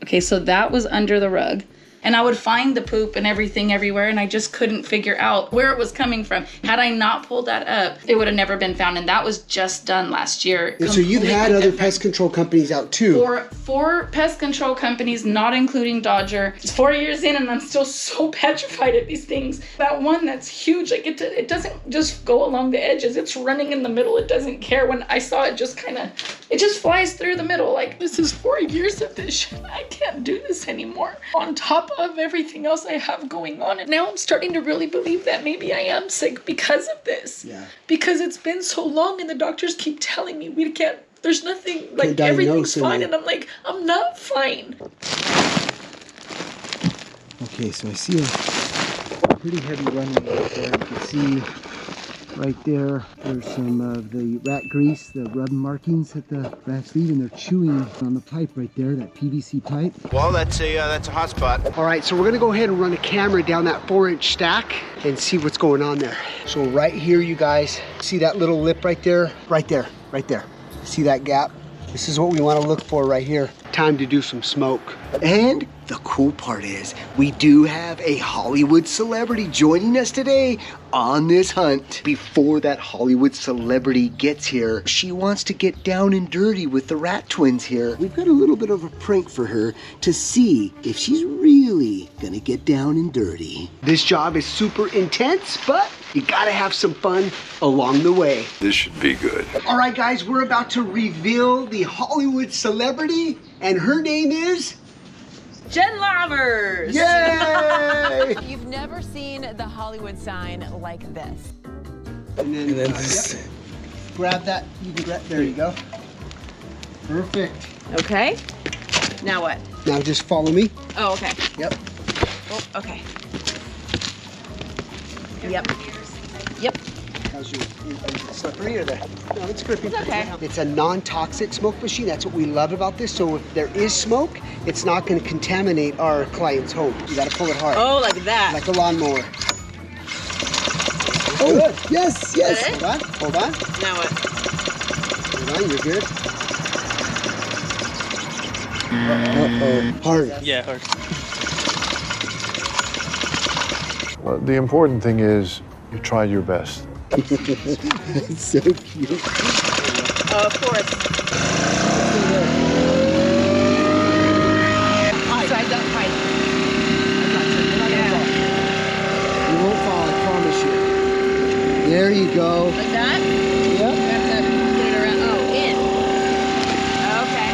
Okay, so that was under the rug. And I would find the poop and everything everywhere, and I just couldn't figure out where it was coming from. Had I not pulled that up, it would have never been found, and that was just done last year. And so you've had other pest control companies out too? Four pest control companies, not including Dodger. It's 4 years in, and I'm still so petrified at these things. That one that's huge, like it doesn't just go along the edges. It's running in the middle. It doesn't care. When I saw it, it just flies through the middle. Like, this is 4 years of this shit. I can't do this anymore. On top of everything else I have going on, and now I'm starting to really believe that maybe I am sick because of this. Yeah. Because it's been so long, and the doctors keep telling me we can't. There's nothing, like, everything's fine, and I'm like, I'm not fine. Okay, so I see a pretty heavy running right there. You can see right there, there's some of the rat grease, the rub markings that the rats leave, and they're chewing on the pipe right there, that PVC pipe. Well, that's a hot spot. All right, so we're gonna go ahead and run a camera down that 4-inch stack and see what's going on there. So right here, you guys, see that little lip right there? Right there, right there. See that gap? This is what we want to look for right here. Time to do some smoke. And the cool part is we do have a Hollywood celebrity joining us today on this hunt. Before that Hollywood celebrity gets here, she wants to get down and dirty with the rat twins here. We've got a little bit of a prank for her to see if she's really gonna get down and dirty. This job is super intense, but you gotta have some fun along the way. This should be good. All right, guys, we're about to reveal the Hollywood celebrity, and her name is Jen Lavers! Yay! You've never seen the Hollywood sign like this. And then yep. Grab that. You can grab. There you go. Perfect. Okay. Now what? Now just follow me. Oh, okay. Yep. Oh, okay. Yep. Yep. How's your, slippery or the? No, it's grippy. It's okay. It's a non-toxic smoke machine. That's what we love about this. So if there is smoke, it's not going to contaminate our client's home. You got to pull it hard. Oh, like that. Like a lawnmower. Oh, good. Yes, yes. Hold on. Hold on. Now what? Hold on. You're good. Uh-oh. Hard. Yeah, hard. Well, the important thing is you tried your best. It's so cute. Oh, of course. Side up tight. You won't fall, I promise you. There you go. Like that? Yep. You have to get it around. Oh, in. Okay.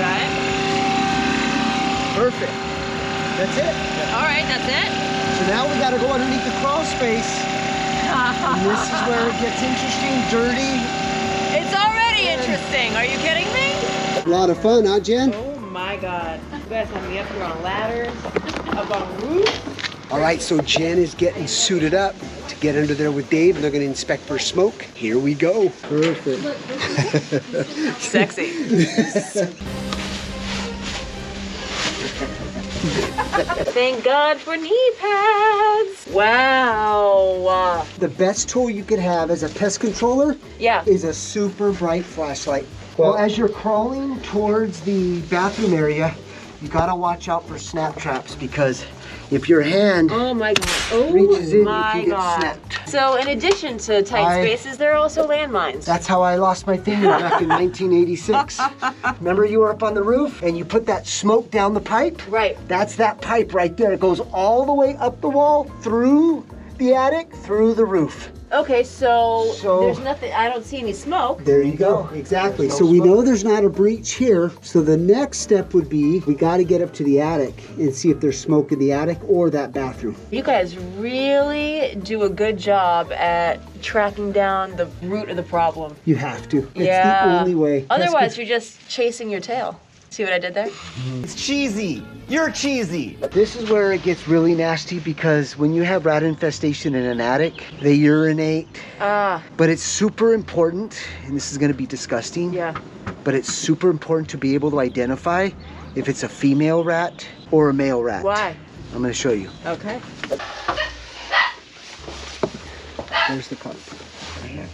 Got it? Perfect. That's it. All right, that's it. So now we got to go underneath the crawl space. And this is where it gets interesting, dirty. It's already interesting. Are you kidding me? A lot of fun, huh, Jen? Oh my God. You guys have me up here on ladders, up on roofs. All right, so Jen is getting suited up to get under there with Dave, and they're going to inspect for smoke. Here we go. Perfect. Sexy. Thank God for knee pads. Wow. The best tool you could have as a pest controller is a super bright flashlight. Well, as you're crawling towards the bathroom area, you gotta watch out for snap traps, because if your hand reaches in, you can get snapped. So in addition to tight spaces, there are also landmines. That's how I lost my finger back in 1986. Remember, you were up on the roof and you put that smoke down the pipe? Right. That's that pipe right there. It goes all the way up the wall, through the attic, through the roof. Okay, so there's nothing, I don't see any smoke. There you go, exactly. So we know there's not a breach here. So the next step would be, we gotta get up to the attic and see if there's smoke in the attic or that bathroom. You guys really do a good job at tracking down the root of the problem. You have to. It's the only way. Otherwise, you're just chasing your tail. See what I did there? It's cheesy. You're cheesy. This is where it gets really nasty, because when you have rat infestation in an attic, they urinate. But it's super important, and this is gonna be disgusting. Yeah. But it's super important to be able to identify if it's a female rat or a male rat. Why? I'm gonna show you. Okay. There's the cup. Right here.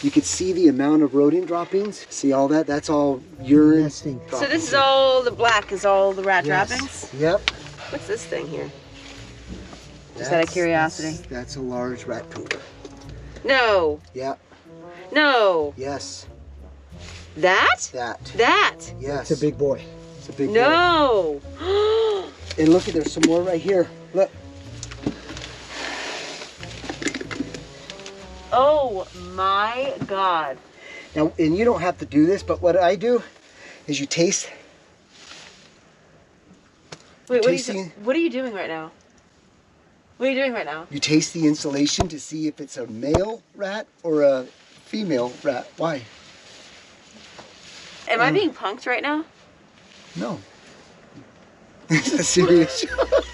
You can see the amount of rodent droppings. See all that? That's all urine. So this is all the black is all the rat Yes. droppings? Yep. What's this thing here? Just out of curiosity. That's a large rat poop. No. Yep. No. Yes. That? That. Yes. It's a big boy. It's a big boy. No. And look, there's some more right here. Look. Oh my God. Now, and you don't have to do this, but what I do is you taste. Wait, Tasting. what are you doing right now? What are you doing right now? You taste the insulation to see if it's a male rat or a female rat. Why? Am I being punked right now? No. It's a serious joke.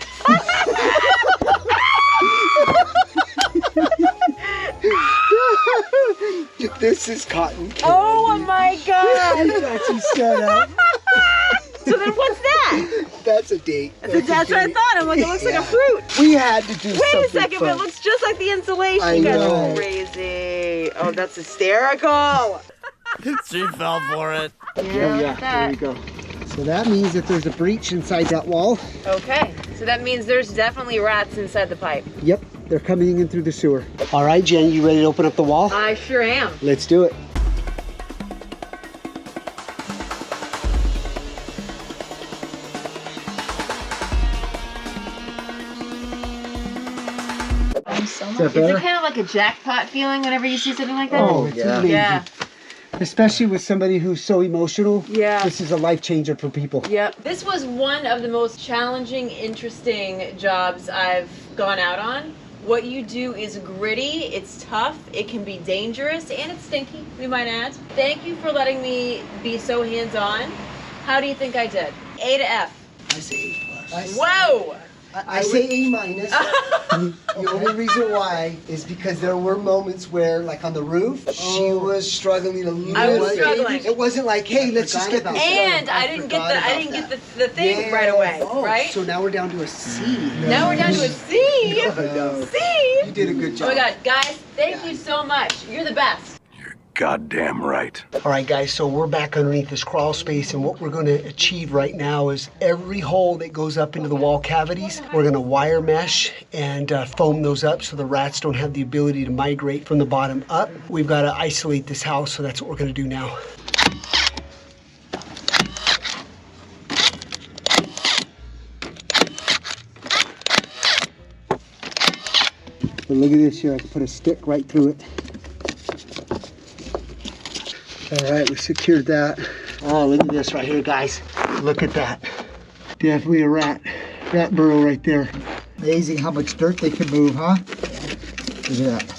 This is cotton candy. Oh my God. That's you set up. So then what's that? That's a date. That's what I thought. I'm like, it looks like a fruit. We had to do something Wait a second, fun. but it looks just like the insulation. I You guys know. are crazy. Oh, that's hysterical. She fell for it. Oh Look yeah, at there we that. go. So that means that there's a breach inside that wall. Okay, so that means there's definitely rats inside the pipe. Yep, they're coming in through the sewer. All right, Jen, you ready to open up the wall? I sure am. Let's do it. Is that Is better? it kind of like a jackpot feeling whenever you see something like that? Oh, it's Yeah. amazing. Yeah. Especially with somebody who's so emotional. Yeah. This is a life changer for people. Yep. This was one of the most challenging, interesting jobs I've gone out on. What you do is gritty, it's tough, it can be dangerous, and it's stinky, we might add. Thank you for letting me be so hands-on. How do you think I did? A to F. I say A+. Whoa! I say A-. The only reason why is because there were moments where, like on the roof, she was struggling a little. I was struggling. It wasn't like, hey, let's just get this And done. I didn't get the thing Yes. right away, Oh, right? So now we're down to a C. Now we're down to a C. No. C. You did a good Oh job. my God, guys, thank you so much. You're the best. Goddamn right. All right, guys, so we're back underneath this crawl space, and what we're going to achieve right now is every hole that goes up into the wall cavities, we're going to wire mesh and foam those up so the rats don't have the ability to migrate from the bottom up. We've got to isolate this house, so that's what we're going to do now. But look at this here, I can put a stick right through it. All right, we secured that. Oh, look at this right here, guys. Look at that. Definitely a rat burrow right there. Amazing how much dirt they can move, huh? Look at that.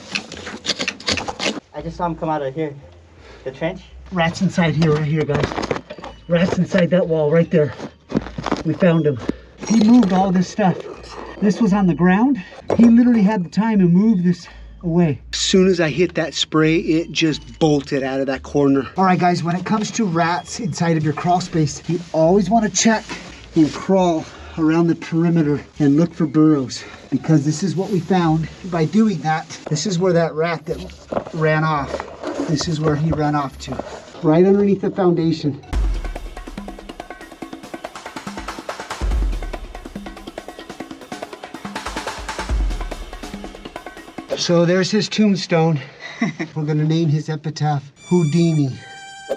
I just saw him come out of here, the trench. Rats inside here, right here, guys. Rats inside that wall right there. We found him. He moved all this stuff. This was on the ground. He literally had the time to move this away. As soon as I hit that spray, it just bolted out of that corner. All right, guys, when it comes to rats inside of your crawl space, you always want to check and crawl around the perimeter and look for burrows, because this is what we found. By doing that, this is where that rat that ran off, this is where he ran off to, right underneath the foundation. So there's his tombstone. We're gonna name his epitaph Houdini.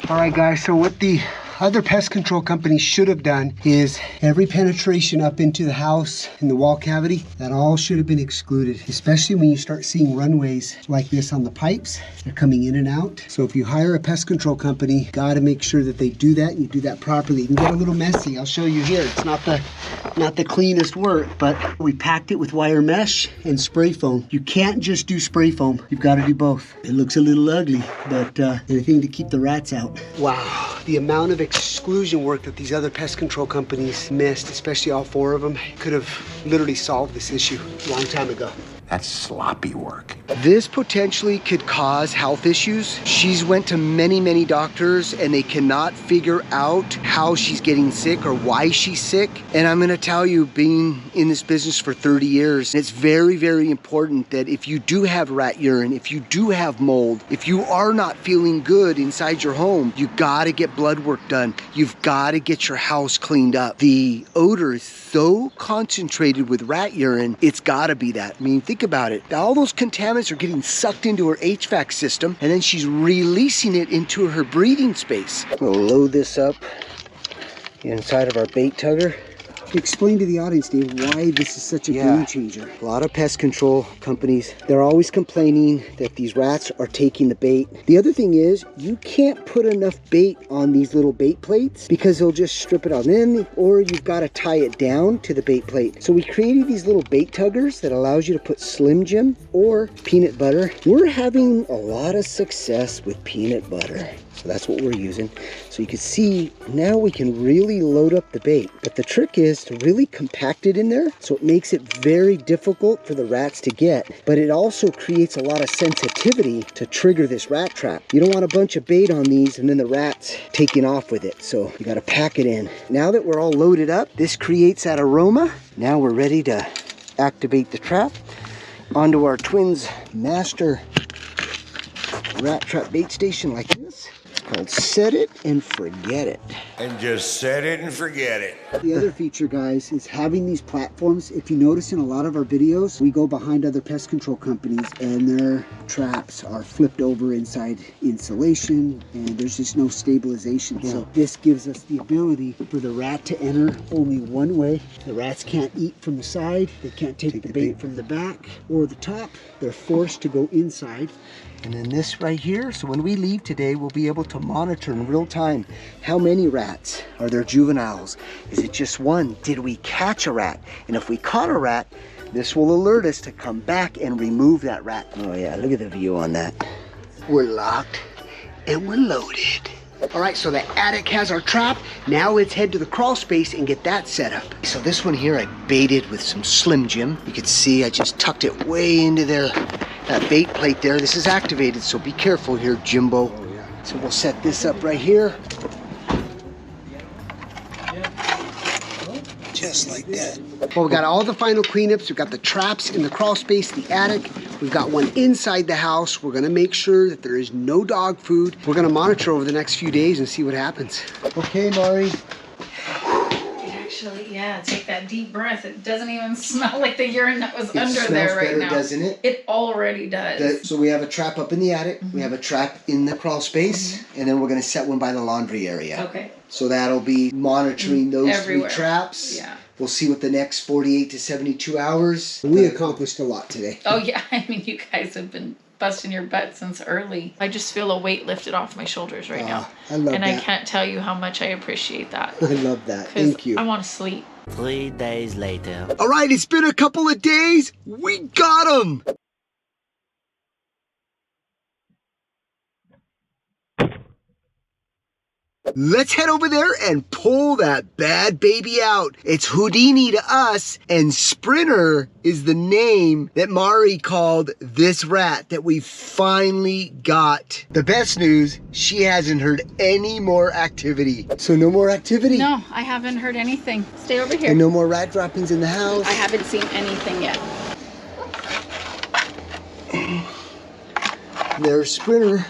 All right, guys, so what the other pest control companies should have done is every penetration up into the house in the wall cavity, that all should have been excluded, especially when you start seeing runways like this on the pipes. They're coming in and out. So if you hire a pest control company, gotta make sure that they do that and you do that properly. It can get a little messy. I'll show you here. It's not the cleanest work, but we packed it with wire mesh and spray foam. You can't just do spray foam. You've got to do both. It looks a little ugly, but anything to keep the rats out. Wow, the amount of exclusion work that these other pest control companies missed, especially all four of them, could have literally solved this issue a long time ago. That's sloppy work. This potentially could cause health issues. She's went to many doctors and they cannot figure out how she's getting sick or why she's sick. And I'm gonna tell you, being in this business for 30 years, it's very important that if you do have rat urine, if you do have mold, if you are not feeling good inside your home, you gotta get blood work done. You've gotta get your house cleaned up. The odor is so concentrated with rat urine, it's gotta be that. I mean, think about it. All those contaminants are getting sucked into her HVAC system and then she's releasing it into her breathing space. We'll load this up inside of our bait tugger. Explain to the audience, Dave, why this is such a game changer. A lot of pest control companies, they're always complaining that these rats are taking the bait. The other thing is, you can't put enough bait on these little bait plates because they'll just strip it on in, or you've got to tie it down to the bait plate. So we created these little bait tuggers that allows you to put Slim Jim or peanut butter. We're having a lot of success with peanut butter. So that's what we're using. So you can see now we can really load up the bait. But the trick is to really compact it in there so it makes it very difficult for the rats to get. But it also creates a lot of sensitivity to trigger this rat trap. You don't want a bunch of bait on these and then the rats taking off with it. So you got to pack it in. Now that we're all loaded up, this creates that aroma. Now we're ready to activate the trap onto our Twins Master rat trap bait station like this. Called Set It and Forget It. And just set it and forget it. The other feature, guys, is having these platforms. If you notice in a lot of our videos, we go behind other pest control companies and their traps are flipped over inside insulation and there's just no stabilization. Yeah. So this gives us the ability for the rat to enter only one way. The rats can't eat from the side. They can't take the bait from the back or the top. They're forced to go inside. And then this right here, so when we leave today, we'll be able to monitor in real time how many rats are there juveniles. Is it just one? Did we catch a rat? And if we caught a rat, this will alert us to come back and remove that rat. Oh yeah, look at the view on that. We're locked and we're loaded. All right, so the attic has our trap. Now let's head to the crawl space and get that set up. So this one here I baited with some Slim Jim. You can see I just tucked it way into there. That bait plate there, this is activated, so be careful here, Jimbo. Oh, yeah. So we'll set this up right here. Just like that. Well, we got all the final cleanups. We've got the traps in the crawl space, the attic. We've got one inside the house. We're gonna make sure that there is no dog food. We're gonna monitor over the next few days and see what happens. Okay, Mari. Actually, yeah, take that deep breath. It doesn't even smell like the urine that was under smells there right better, now. doesn't it? It already does. So we have a trap up in the attic. We have a trap in the crawl space. And then we're going to set one by the laundry area. Okay. So that'll be monitoring those everywhere. 3 traps. Yeah. We'll see what the next 48 to 72 hours. We accomplished a lot today. Oh yeah, I mean, you guys have been busting your butt since early. I just feel a weight lifted off my shoulders right now. I love and that. I can't tell you how much I appreciate that. I love that. Thank you. I want to sleep. 3 days later. All right, it's been a couple of days. We got them. Let's head over there and pull that bad baby out. It's Houdini to us, and Sprinter is the name that Mari called this rat that we finally got. The best news, she hasn't heard any more activity. So no more activity? No, I haven't heard anything. Stay over here. And no more rat droppings in the house? I haven't seen anything yet. There's Sprinter.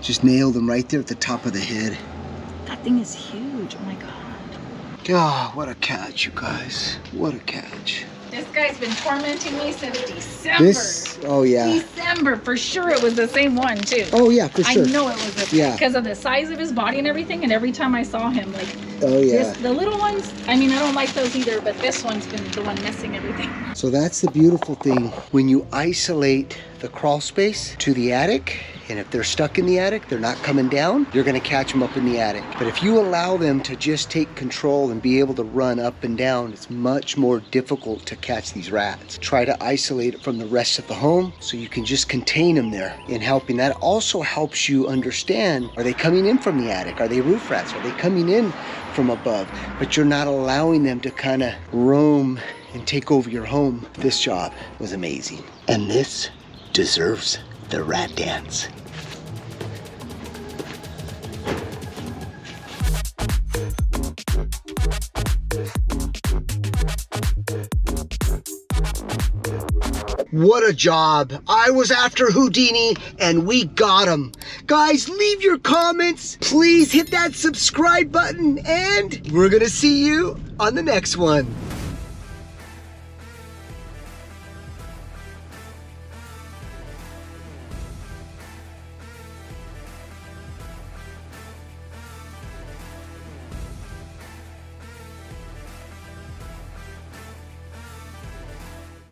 Just nailed him right there at the top of the head. That thing is huge. Oh my God. Oh, what a catch, you guys. What a catch. This guy's been tormenting me since December. Oh yeah. December, for sure it was the same one too. Oh yeah, for sure. I know it was the same. Yeah. Because of the size of his body and everything, and every time I saw him, like, oh yeah. the little ones, I mean, I don't like those either, but this one's been the one messing everything. So that's the beautiful thing. When you isolate the crawl space to the attic. And if they're stuck in the attic, they're not coming down, you're gonna catch them up in the attic. But if you allow them to just take control and be able to run up and down, it's much more difficult to catch these rats. Try to isolate it from the rest of the home so you can just contain them there in helping. That also helps you understand, are they coming in from the attic? Are they roof rats? Are they coming in from above? But you're not allowing them to kind of roam and take over your home. This job was amazing. And this deserves the rat dance. What a job. I was after Houdini and we got him. Guys, leave your comments. Please hit that subscribe button and we're gonna see you on the next one.